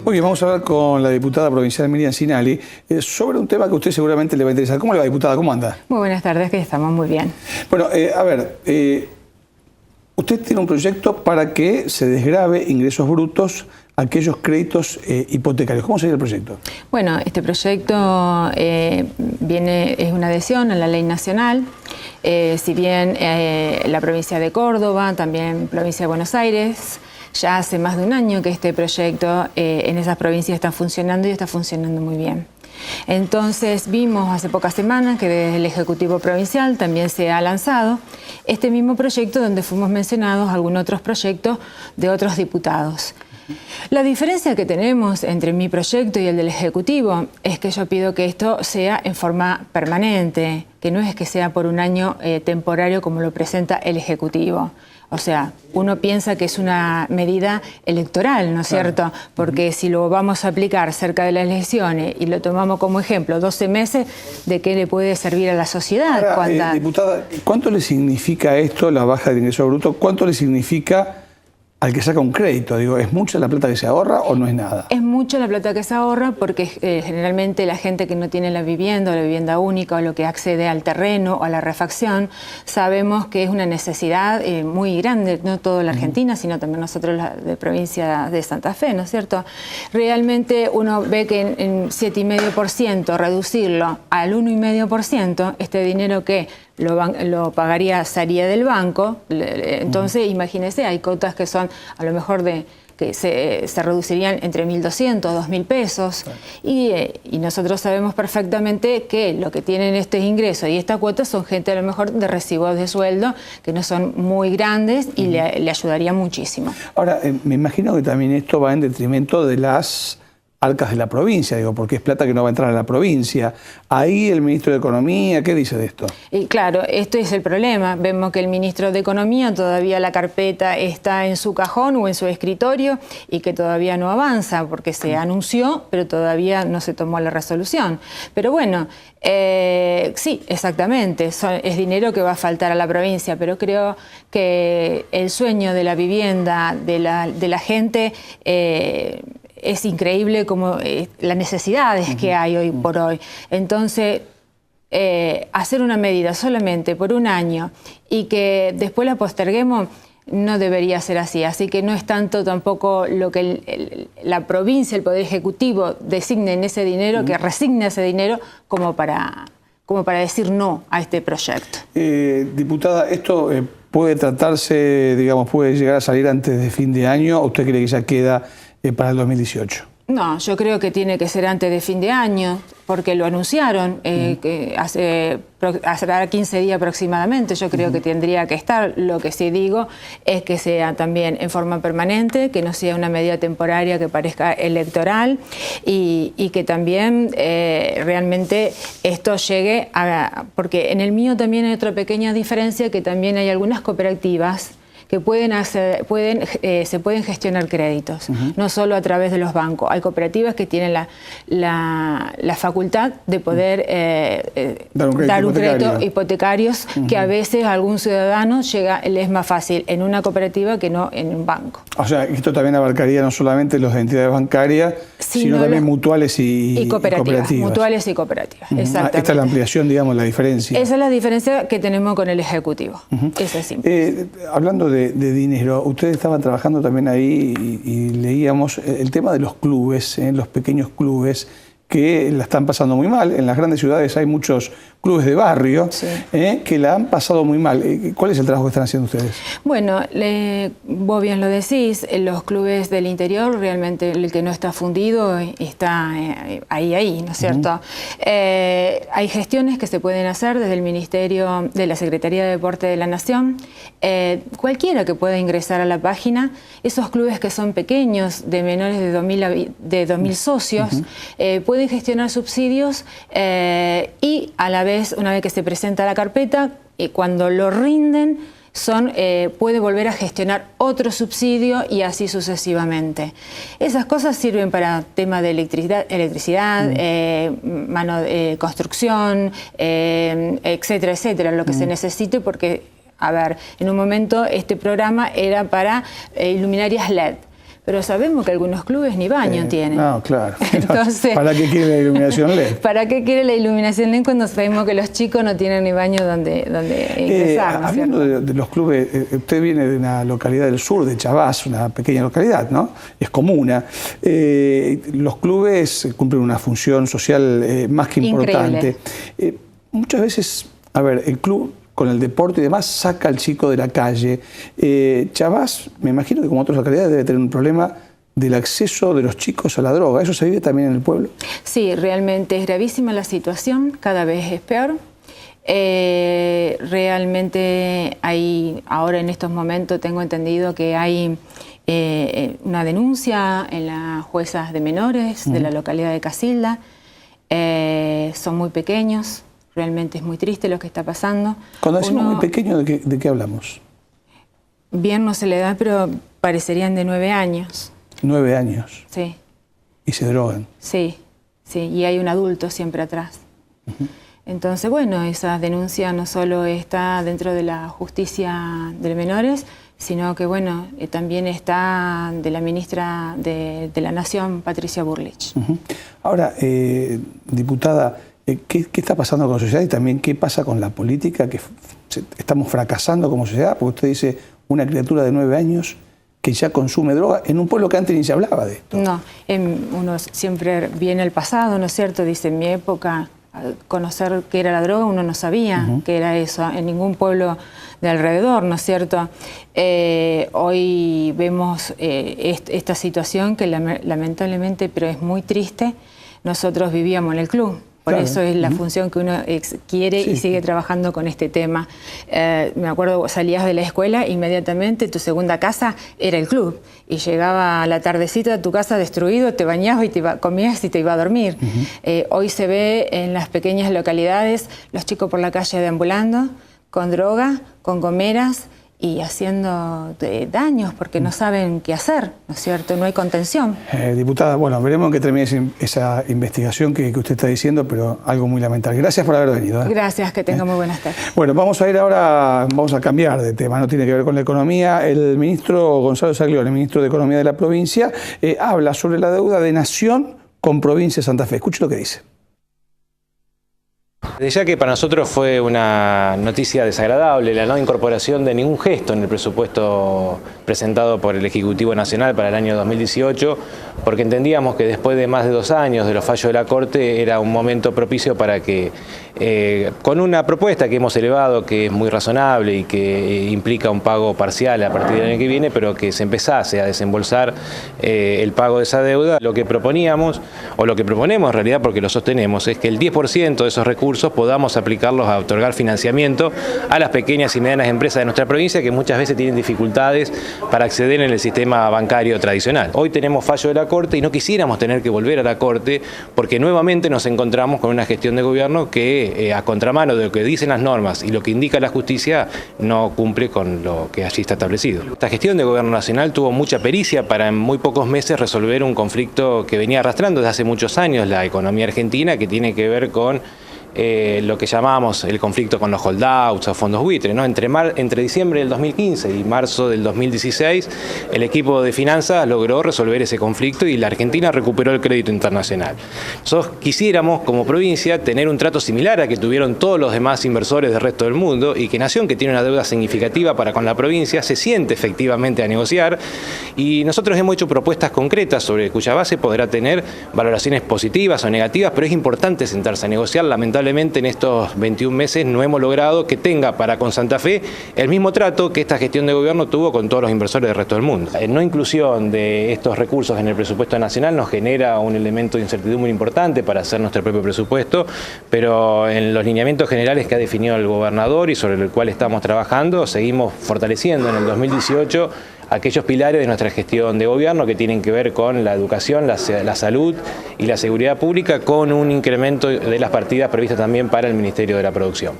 Muy bien, vamos a hablar con la diputada provincial Miriam Cinali sobre un tema que a usted seguramente le va a interesar. ¿Cómo le va, diputada? ¿Cómo anda? Muy buenas tardes, que estamos muy bien. Bueno, a ver, usted tiene un proyecto para que se desgrave ingresos brutos a aquellos créditos hipotecarios. ¿Cómo sería el proyecto? Bueno, este proyecto es una adhesión a la ley nacional. Si bien la provincia de Córdoba, también provincia de Buenos Aires, ya hace más de un año que este proyecto en esas provincias está funcionando y está funcionando muy bien. Entonces vimos hace pocas semanas que desde el Ejecutivo Provincial también se ha lanzado este mismo proyecto donde fuimos mencionados algunos otros proyectos de otros diputados. La diferencia que tenemos entre mi proyecto y el del Ejecutivo es que yo pido que esto sea en forma permanente, que no es que sea por un año temporario como lo presenta el Ejecutivo. O sea, uno piensa que es una medida electoral, ¿no es cierto? Porque si lo vamos a aplicar cerca de las elecciones y lo tomamos como ejemplo, 12 meses, ¿de qué le puede servir a la sociedad? Ahora, diputada, ¿cuánto le significa esto, la baja del ingreso bruto? ¿Cuánto le significa al que saca un crédito? Digo, ¿es mucha la plata que se ahorra o no es nada? Es mucha la plata que se ahorra porque generalmente la gente que no tiene la vivienda única o lo que accede al terreno o a la refacción, sabemos que es una necesidad muy grande, no toda la Argentina, sino también nosotros la de provincia de Santa Fe, ¿no es cierto? Realmente uno ve que en 7,5% reducirlo al 1,5%, este dinero que lo pagaría, salía del banco, entonces imagínese, hay cotas que son a lo mejor que se reducirían entre 1.200 a 2.000 pesos. Claro. Y nosotros sabemos perfectamente que lo que tienen estos ingresos y esta cuota son gente a lo mejor de recibos de sueldo que no son muy grandes y le ayudaría muchísimo. Ahora, me imagino que también esto va en detrimento de las arcas de la provincia, digo, porque es plata que no va a entrar a la provincia. Ahí el ministro de Economía, ¿qué dice de esto? Y claro, esto es el problema. Vemos que el ministro de Economía todavía la carpeta está en su cajón o en su escritorio y que todavía no avanza porque se anunció, pero todavía no se tomó la resolución. Pero bueno, sí, exactamente, es dinero que va a faltar a la provincia, pero creo que el sueño de la vivienda de la gente es increíble como las necesidades que hay hoy por hoy. Entonces, hacer una medida solamente por un año y que después la posterguemos no debería ser así. Así que no es tanto tampoco lo que la provincia, el Poder Ejecutivo designe en ese dinero, que resigne ese dinero como para decir no a este proyecto. Diputada, ¿esto puede tratarse, digamos, puede llegar a salir antes de fin de año o usted cree que ya queda para el 2018? No, yo creo que tiene que ser antes de fin de año, porque lo anunciaron que hace 15 días aproximadamente. Yo creo que tendría que estar. Lo que sí digo es que sea también en forma permanente, que no sea una medida temporaria que parezca electoral y que también realmente esto llegue a... Porque en el mío también hay otra pequeña diferencia, que también hay algunas cooperativas que se pueden gestionar créditos, no solo a través de los bancos. Hay cooperativas que tienen la facultad de poder dar un crédito hipotecarios, que a veces a algún ciudadano le es más fácil en una cooperativa que no en un banco. O sea, esto también abarcaría no solamente las entidades bancarias, sino también mutuales y cooperativas. Mutuales y cooperativas, exactamente. Esta es la ampliación, digamos, la diferencia. Esa es la diferencia que tenemos con el Ejecutivo. Esa es simple. Hablando de dinero, ustedes estaban trabajando también ahí y leíamos el tema de los clubes, los pequeños clubes que la están pasando muy mal. En las grandes ciudades hay muchos clubes de barrio que la han pasado muy mal. ¿Cuál es el trabajo que están haciendo ustedes? Bueno, vos bien lo decís, los clubes del interior, realmente el que no está fundido está ahí, ¿no es cierto? Hay gestiones que se pueden hacer desde el Ministerio de la Secretaría de Deporte de la Nación. Cualquiera que pueda ingresar a la página, esos clubes que son pequeños, de menores de 2.000 socios, pueden gestionar subsidios y a la vez, una vez que se presenta la carpeta, cuando lo rinden, puede volver a gestionar otro subsidio y así sucesivamente. Esas cosas sirven para temas de electricidad, mano de construcción, etcétera, etcétera, lo que se necesite, porque, a ver, en un momento este programa era para luminarias LED. Pero sabemos que algunos clubes ni baño tienen. No, claro. Entonces, ¿para qué quiere la iluminación LED? ¿Para qué quiere la iluminación LED cuando sabemos que los chicos no tienen ni baño donde ingresar? ¿No? Hablando de los clubes, usted viene de una localidad del sur, de Chabás, una pequeña localidad, ¿no? Es comuna. Los clubes cumplen una función social más que importante. Muchas veces, a ver, el club con el deporte y demás, saca al chico de la calle. Chabás, me imagino que como otras localidades debe tener un problema del acceso de los chicos a la droga. ¿Eso se vive también en el pueblo? Sí, realmente es gravísima la situación, cada vez es peor. Realmente hay, ahora en estos momentos tengo entendido que hay una denuncia en las juezas de menores de la localidad de Casilda. Son muy pequeños. Realmente es muy triste lo que está pasando. Cuando decimos muy pequeño, ¿de qué hablamos? Bien no se le da, pero parecerían de 9 años. 9 años. Sí. ¿Y se drogan? Sí, sí, y hay un adulto siempre atrás. Entonces, bueno, esa denuncia no solo está dentro de la justicia de menores, sino que, bueno, también está de la ministra de la Nación, Patricia Bullrich. Ahora, diputada, ¿qué está pasando con la sociedad y también qué pasa con la política? Que estamos fracasando como sociedad, porque usted dice una criatura de 9 años que ya consume droga en un pueblo que antes ni se hablaba de esto. No, uno siempre viene al pasado, ¿no es cierto? Dice, en mi época, conocer qué era la droga, uno no sabía qué era eso, en ningún pueblo de alrededor, ¿no es cierto? Hoy vemos esta situación que lamentablemente, pero es muy triste, nosotros vivíamos en el club. Por eso es la función que uno quiere y sigue trabajando con este tema. Me acuerdo, salías de la escuela, inmediatamente tu segunda casa era el club. Y llegaba a la tardecita a tu casa destruido, te bañabas y comías y te ibas a dormir. Hoy se ve en las pequeñas localidades los chicos por la calle deambulando, con droga, con gomeras, y haciendo daños porque no saben qué hacer, ¿no es cierto? No hay contención. Diputada, bueno, veremos en qué termina esa investigación que usted está diciendo, pero algo muy lamentable. Gracias por haber venido. Gracias, que tenga muy buenas tardes. Bueno, vamos a ir ahora, vamos a cambiar de tema, no tiene que ver con la economía. El ministro Gonzalo Zaglione, el ministro de Economía de la provincia, habla sobre la deuda de Nación con provincia de Santa Fe. Escuche lo que dice. Ya que para nosotros fue una noticia desagradable la no incorporación de ningún gesto en el presupuesto presentado por el Ejecutivo Nacional para el año 2018, porque entendíamos que después de más de 2 años de los fallos de la Corte era un momento propicio para que, con una propuesta que hemos elevado, que es muy razonable y que implica un pago parcial a partir del año que viene, pero que se empezase a desembolsar el pago de esa deuda, lo que proponíamos, o lo que proponemos en realidad, porque lo sostenemos, es que el 10% de esos recursos podamos aplicarlos a otorgar financiamiento a las pequeñas y medianas empresas de nuestra provincia que muchas veces tienen dificultades para acceder en el sistema bancario tradicional. Hoy tenemos fallo de la Corte y no quisiéramos tener que volver a la Corte porque nuevamente nos encontramos con una gestión de gobierno que a contramano de lo que dicen las normas y lo que indica la justicia no cumple con lo que allí está establecido. Esta gestión de gobierno nacional tuvo mucha pericia para en muy pocos meses resolver un conflicto que venía arrastrando desde hace muchos años la economía argentina, que tiene que ver con lo que llamamos el conflicto con los holdouts o fondos buitre, ¿no? Entre diciembre del 2015 y marzo del 2016, el equipo de finanzas logró resolver ese conflicto y la Argentina recuperó el crédito internacional. Nosotros quisiéramos, como provincia, tener un trato similar a que tuvieron todos los demás inversores del resto del mundo y que Nación, que tiene una deuda significativa para con la provincia, se siente efectivamente a negociar, y nosotros hemos hecho propuestas concretas sobre cuya base podrá tener valoraciones positivas o negativas, pero es importante sentarse a negociar. Lamentablemente en estos 21 meses no hemos logrado que tenga para con Santa Fe el mismo trato que esta gestión de gobierno tuvo con todos los inversores del resto del mundo. La no inclusión de estos recursos en el presupuesto nacional nos genera un elemento de incertidumbre muy importante para hacer nuestro propio presupuesto, pero en los lineamientos generales que ha definido el gobernador y sobre el cual estamos trabajando, seguimos fortaleciendo en el 2018 aquellos pilares de nuestra gestión de gobierno que tienen que ver con la educación, la salud y la seguridad pública, con un incremento de las partidas previstas también para el Ministerio de la Producción.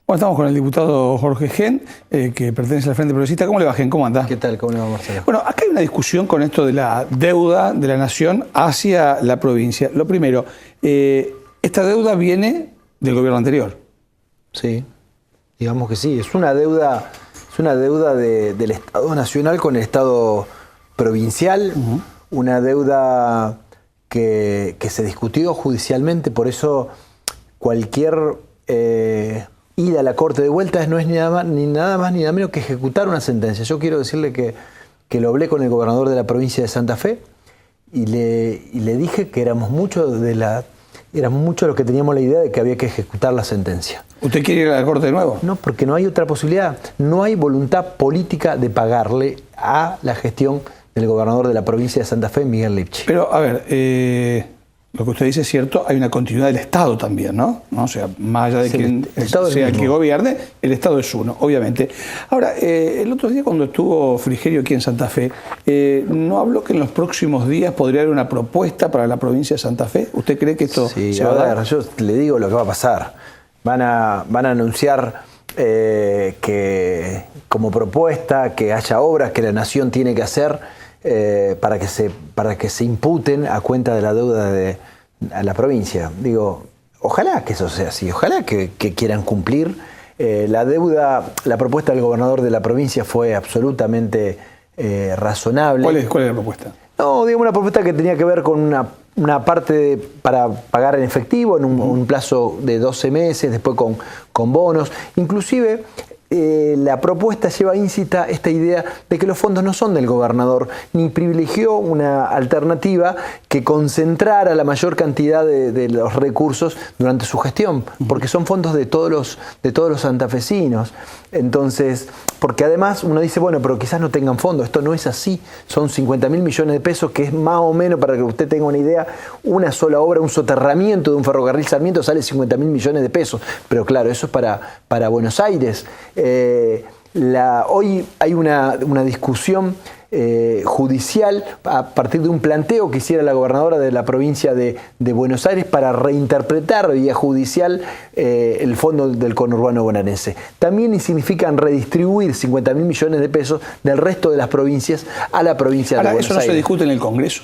Bueno, estamos con el diputado Jorge Gen, que pertenece al Frente Progresista. ¿Cómo le va, Gen? ¿Cómo anda? ¿Qué tal? ¿Cómo le va, Marcelo? Bueno, acá hay una discusión con esto de la deuda de la Nación hacia la provincia. Lo primero, esta deuda viene del gobierno anterior. Sí, digamos que sí. Es una deuda Es una deuda del Estado nacional con el Estado provincial, una deuda que se discutió judicialmente, por eso cualquier ida a la Corte de vuelta no es ni nada más ni nada menos que ejecutar una sentencia. Yo quiero decirle que lo hablé con el gobernador de la provincia de Santa Fe y le dije que éramos muchos los que teníamos la idea de que había que ejecutar la sentencia. ¿Usted quiere ir a la Corte de nuevo? No, porque no hay otra posibilidad. No hay voluntad política de pagarle a la gestión del gobernador de la provincia de Santa Fe, Miguel Lipchi. Pero, a ver, lo que usted dice es cierto, hay una continuidad del Estado también, ¿no? O sea, más allá de Sí, quien el Estado sea es el el que mismo. gobierne, el Estado es uno, obviamente. Ahora, el otro día cuando estuvo Frigerio aquí en Santa Fe, ¿no habló que en los próximos días podría haber una propuesta para la provincia de Santa Fe? ¿Usted cree que esto Sí, se va a dar? yo le digo lo que va a pasar. Van a anunciar que como propuesta que haya obras que la nación tiene que hacer para que se imputen a cuenta de la deuda a la provincia. Digo, ojalá que eso sea así, ojalá que quieran cumplir. La propuesta del gobernador de la provincia fue absolutamente razonable. ¿Cuál es la propuesta? No, digo, una propuesta que tenía que ver con una parte para pagar en efectivo en un plazo de 12 meses, después con bonos. Inclusive la propuesta lleva íncita esta idea de que los fondos no son del gobernador, ni privilegió una alternativa que concentrara la mayor cantidad de los recursos durante su gestión, porque son fondos de todos los santafesinos. Entonces, porque además uno dice, bueno, pero quizás no tengan fondos, esto no es así, son 50.000 millones de pesos, que es más o menos, para que usted tenga una idea, una sola obra, un soterramiento de un ferrocarril Sarmiento sale 50.000 millones de pesos, pero claro, eso es para Buenos Aires. Hoy hay una discusión judicial a partir de un planteo que hiciera la gobernadora de la provincia de Buenos Aires para reinterpretar vía judicial el fondo del conurbano bonaerense. También significan redistribuir 50.000 millones de pesos del resto de las provincias a la provincia de Buenos Aires. ¿Eso no se discute en el Congreso?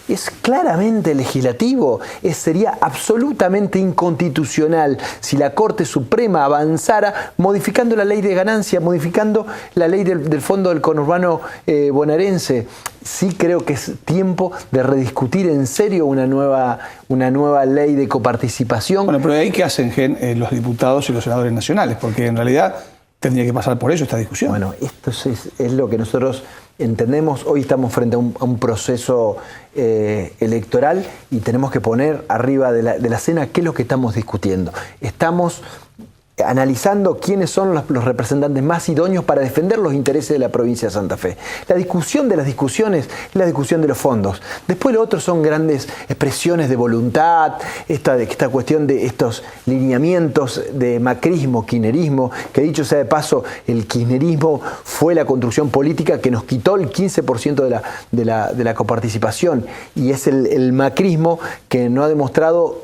Es claramente legislativo, sería absolutamente inconstitucional si la Corte Suprema avanzara modificando la ley de ganancia, modificando la ley del Fondo del Conurbano bonaerense. Sí creo que es tiempo de rediscutir en serio una nueva ley de coparticipación. Bueno, pero ¿de ahí qué hacen, los diputados y los senadores nacionales? Porque en realidad tendría que pasar por eso esta discusión. Bueno, esto es lo que nosotros entendemos. Hoy estamos frente a un proceso electoral y tenemos que poner arriba de la cena qué es lo que estamos discutiendo. Estamos analizando quiénes son los representantes más idóneos para defender los intereses de la provincia de Santa Fe. La discusión de las discusiones es la discusión de los fondos. Después lo otro son grandes expresiones de voluntad, esta cuestión de estos lineamientos de macrismo, kirchnerismo, que dicho sea de paso, el kirchnerismo fue la construcción política que nos quitó el 15% de la coparticipación, y es el macrismo que no ha demostrado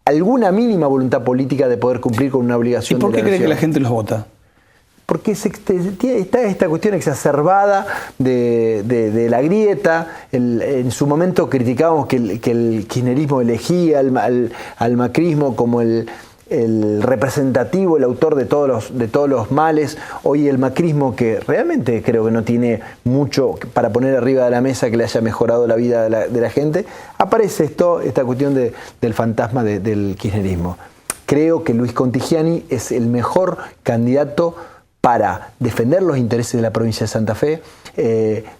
alguna mínima voluntad política de poder cumplir con una obligación. ¿Y por qué de la cree que nación. la gente los vota? Porque está esta cuestión exacerbada de la grieta. En su momento criticábamos que el kirchnerismo elegía al macrismo como el representativo, el autor de todos los males. Hoy el macrismo, que realmente creo que no tiene mucho para poner arriba de la mesa que le haya mejorado la vida de la gente, aparece esta cuestión del fantasma del kirchnerismo. Creo que Luis Contigiani es el mejor candidato para defender los intereses de la provincia de Santa Fe.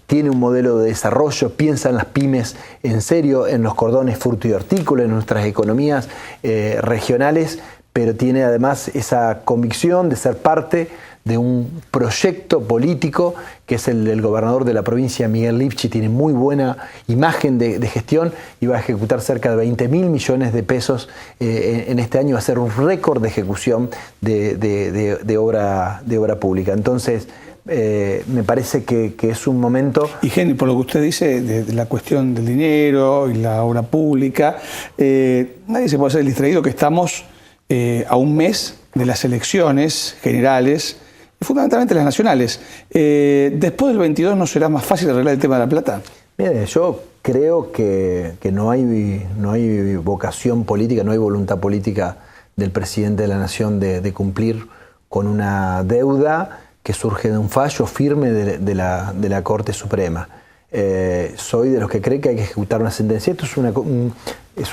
Tiene un modelo de desarrollo, piensa en las pymes en serio, en los cordones fruto y hortícola, en nuestras economías regionales, pero tiene además esa convicción de ser parte de un proyecto político que es el del gobernador de la provincia, Miguel Lipchi. Tiene muy buena imagen de gestión y va a ejecutar cerca de 20.000 millones de pesos en este año. Va a ser un récord de ejecución de obra pública. Entonces, me parece que es un momento... Y Henry, por lo que usted dice de la cuestión del dinero y la obra pública, nadie se puede hacer distraído que estamos a un mes de las elecciones generales, fundamentalmente las nacionales. Después del 22 ¿no será más fácil arreglar el tema de la plata? Mire, yo creo que no hay vocación política, no hay voluntad política del presidente de la Nación de cumplir con una deuda que surge de un fallo firme de la Corte Suprema. Soy de los que cree que hay que ejecutar una sentencia. Esto es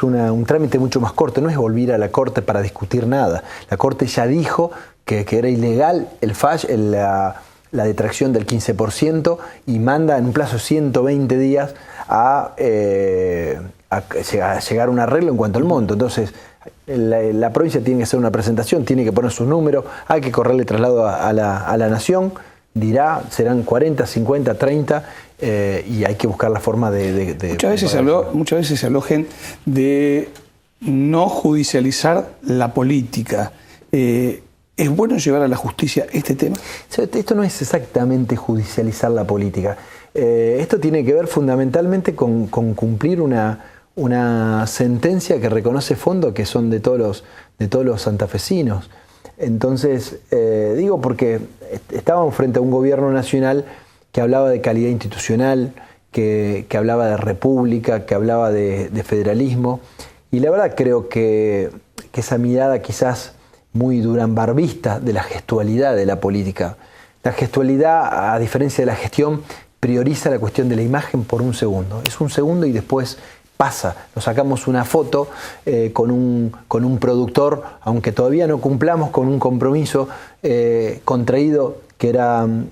un trámite mucho más corto, no es volver a la Corte para discutir nada. La Corte ya dijo que era ilegal el fallo, la detracción del 15% y manda en un plazo de 120 días a llegar a un arreglo en cuanto al monto. Entonces, la provincia tiene que hacer una presentación, tiene que poner sus números, hay que correrle traslado a la Nación, dirá, serán 40, 50, 30, y hay que buscar la forma de muchas veces se habló, Gen, de no judicializar la política. ¿Es bueno llevar a la justicia este tema? Esto no es exactamente judicializar la política. Esto tiene que ver fundamentalmente con cumplir una sentencia que reconoce fondos que son de todos los santafesinos. Entonces, digo porque estábamos frente a un gobierno nacional que hablaba de calidad institucional, que hablaba de república, que hablaba de federalismo, y la verdad creo que esa mirada quizás muy duranbarbista de la gestualidad de la política. La gestualidad, a diferencia de la gestión, prioriza la cuestión de la imagen por un segundo. Es un segundo y después pasa. Nos sacamos una foto con un productor, aunque todavía no cumplamos con un compromiso contraído, que eran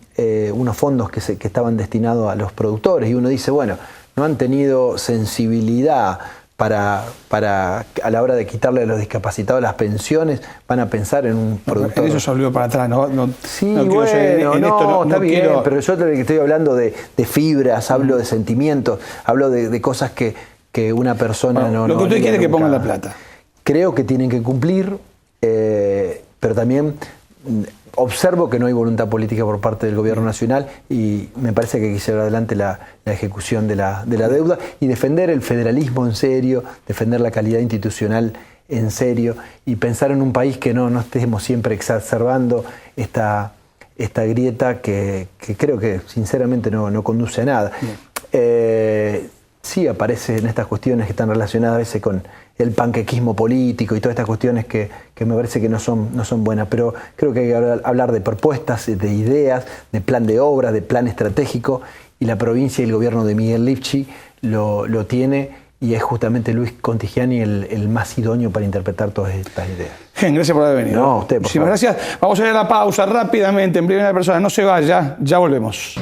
unos fondos que estaban destinados a los productores. Y uno dice, bueno, no han tenido sensibilidad para a la hora de quitarle a los discapacitados las pensiones, van a pensar en un productor. Eso se volvió para atrás, ¿no? Sí, no bueno, está bien, quiero... pero yo estoy hablando de fibras, hablo de sentimientos, hablo de cosas que una persona no... Lo que usted quiere es que pongan la plata. Creo que tienen que cumplir, pero también observo que no hay voluntad política por parte del gobierno nacional y me parece que hay que llevar adelante la ejecución de la deuda y defender el federalismo en serio, defender la calidad institucional en serio y pensar en un país que no estemos siempre exacerbando esta grieta que creo que sinceramente no conduce a nada. Sí aparece en estas cuestiones que están relacionadas a veces con el panquequismo político y todas estas cuestiones que me parece que no son buenas, pero creo que hay que hablar de propuestas, de ideas, de plan de obra, de plan estratégico, y la provincia y el gobierno de Miguel Lifchi lo tiene, y es justamente Luis Contigiani el más idóneo para interpretar todas estas ideas. Gen, gracias por haber venido. No, usted, por favor. Muchísimas gracias. Vamos a ir a la pausa rápidamente en primera persona. No se vaya, ya volvemos.